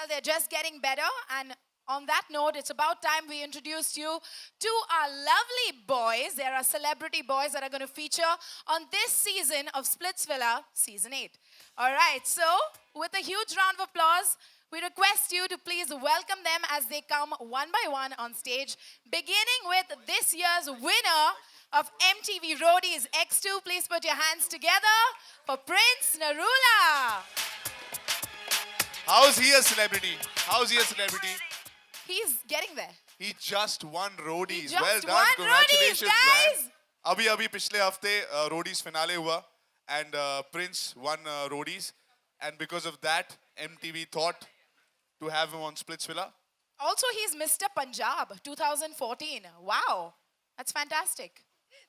Well, they're just getting better. And on that note, it's about time we introduced you to our lovely boys. There are celebrity boys that are going to feature on this season of Splitsvilla Season 8. All right, so with a huge round of applause, we request you to please welcome them as they come one by one on stage, beginning with this year's winner of MTV Roadies X2. Please put your hands together for Prince Narula. How's he a celebrity? How's he a celebrity? He's getting there. He just won Roadies. Just Well done. won Congratulations, Roadies, guys. man. अभी पिछले हफ्ते Roadies finale हुआ and Prince won Roadies, and because of that MTV thought to have him on Splitsvilla. Also, he's Mr. Punjab 2014. Wow, that's fantastic.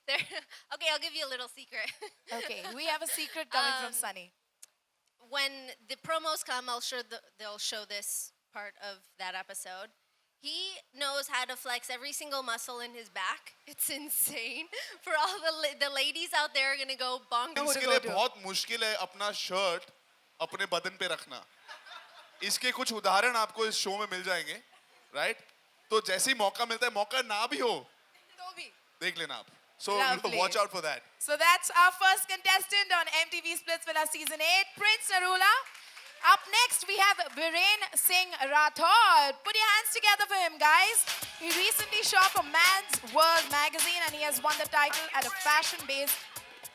Okay, I'll give you a little secret. Okay, we have a secret coming from Sunny. When the promos come, they'll show this part of that episode. He knows how to flex every single muscle in his back. It's insane. For all the ladies out there are gonna go bonkers. इसके लिए बहुत मुश्किल है अपना shirt अपने बदन पे रखना. इसके कुछ उदाहरण आपको इस शो में मिल जाएंगे, right? तो जैसे ही मौका मिलता है, मौका ना भी हो, तो भी. देख लेना आप. So Lovely. watch out for that. So that's our first contestant on MTV Splitsvilla Season 8, Prince Narula. Up next, we have Viren Singh Rathod. Put your hands together for him, guys. He recently shot for Man's World magazine and he has won the title at a fashion-based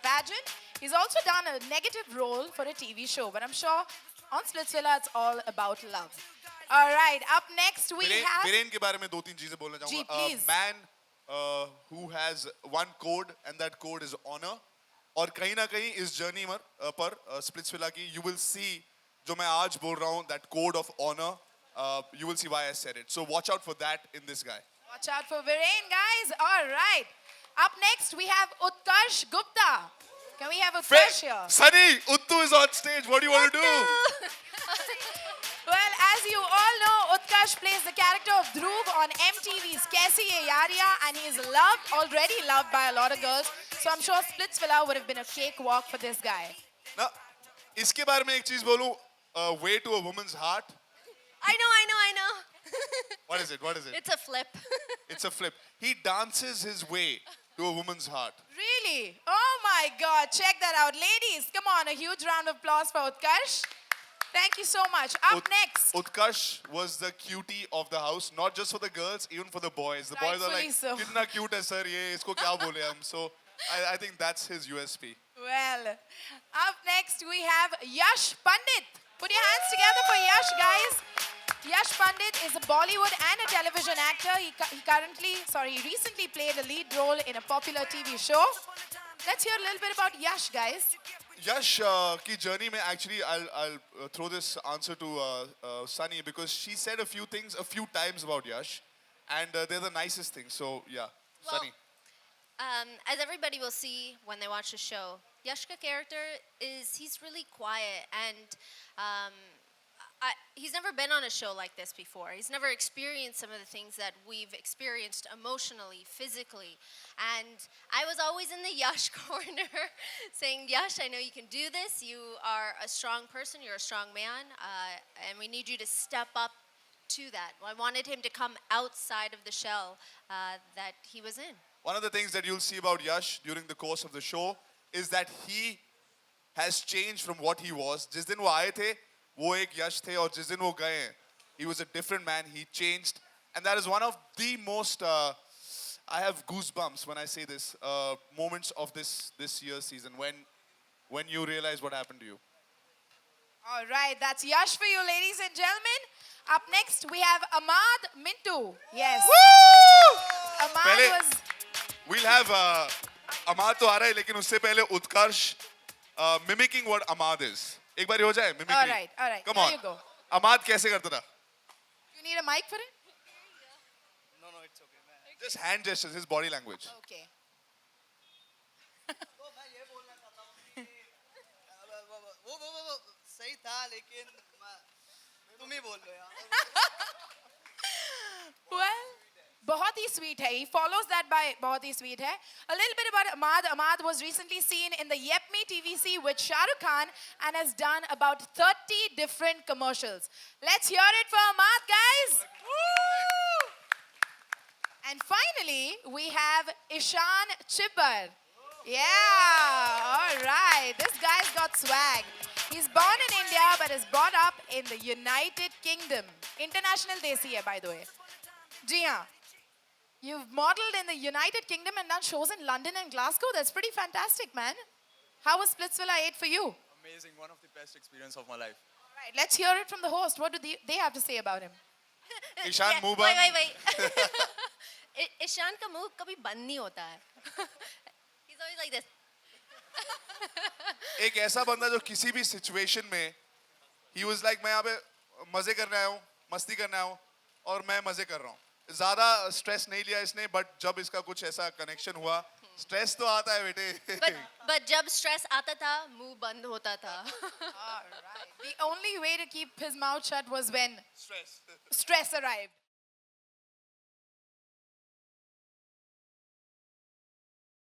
pageant. He's also done a negative role for a TV show, but I'm sure on Splitsvilla, it's all about love. All right, up next, we have... Viren के बारे में दो तीन चीजें बोलना जी, चाहूँगा. please. Man who has one code and that code is honor. और कहीं ना कहीं इस जर्नी पर Splitsvilla की you will see जो मैं आज बोल रहा हूँ, that code of honor, you will see why I said it. So watch out for that in this guy. Watch out for Viren, guys. All right. Up next, we have Utkarsh Gupta. Can we have Utkarsh here? Sunny, Uttu is on stage. What do you want to do? Well, as you all know, Utkarsh plays the character of Dhruv on MTV's Kaisi Ye Yariyan, and he is already loved by a lot of girls. So I'm sure Splitsvilla would have been a cakewalk for this guy. Now, इसके बारे में एक चीज बोलूं, way to a woman's heart. I know. What is it? It's a flip. It's a flip. He dances his way to a woman's heart. Really? Oh my God. Check that out. Ladies, come on. A huge round of applause for Utkarsh. Thank you so much. Up next. Utkarsh was the cutie of the house, not just for the girls, even for the boys. The boys are Rightfully like, so. कितना cute है sir ये, इसको क्या बोले हम? So I think that's his USP. Well, up next we have Yash Pandit. Put your hands together for Yash, guys. Yash Pandit is a Bollywood and a television actor. He recently played a lead role in a popular TV show. Let's hear a little bit about Yash, guys. Yash की journey में actually I'll throw this answer to Sunny because she said a few things a few times about Yash, and they're the nicest things. So yeah, Well, Sunny. As everybody will see when they watch the show, Yashka character he's really quiet and he's never been on a show like this before. He's never experienced some of the things that we've experienced emotionally, physically. And I was always in the Yash corner saying, Yash, I know you can do this. You are a strong person. You're a strong man. And we need you to step up to that. I wanted him to come outside of the shell that he was in. One of the things that you'll see about Yash during the course of the show is that he has changed from what he was. जिस दिन वो आए थे, वो एक यश थे, और जिस दिन वो गए हैं, he was a different man. He changed, and that is one of the most. I have goosebumps when I say this. Moments of this year's season when you realize what happened to you. All right, that's Yash for you, ladies and gentlemen. Up next, we have Ahmad Mintu. Yes. Woo! Ahmad पहले was... we'll have Ahmad तो आ रहा है, लेकिन उससे पहले उत्कर्ष mimicking what Ahmad is. एक बार हो जाए mimicry. All right. Come There on. you go. Ahmad कैसे करता था? You need a mic for it? No, it's okay. Just hand gestures, his body language. Okay. तो मैं ये बोलना चाहता हूँ कि वो सही था लेकिन तुम ही बोल लो यार. Well, बहुत ही sweet है. He follows that by बहुत ही sweet है. A little bit about Ahmad. Ahmad was recently seen in the Yep Me Disney TVC with Shah Rukh Khan and has done about 30 different commercials. Let's hear it for Ahmad, guys. Woo! And finally, we have Ishan Chibbar. Yeah, all right. This guy's got swag. He's born in India but is brought up in the United Kingdom. International Desi hai, by the way. Ji haan. You've modeled in the United Kingdom and done shows in London and Glasgow. That's pretty fantastic, man. How was Splitsvilla 8 for you? Amazing, one of the best experience of my life. All right, let's hear it from the host. What do they have to say about him? Ishan, move on. wait. Ishan का मुंह कभी बंद नहीं होता है. He's always like this. एक ऐसा बंदा जो किसी भी सिचुएशन में he was like मैं यहाँ पे मजे करने आया हूँ, मस्ती करने आया हूँ और मैं मजे कर रहा हूँ. ज़्यादा स्ट्रेस नहीं लिया इसने, बट जब इसका कुछ ऐसा कनेक्शन हुआ, स्ट्रेस तो आता है बेटे. But जब stress आता था, मुंह बंद होता था. All right. The only way to keep his mouth shut was when Stress. stress arrived.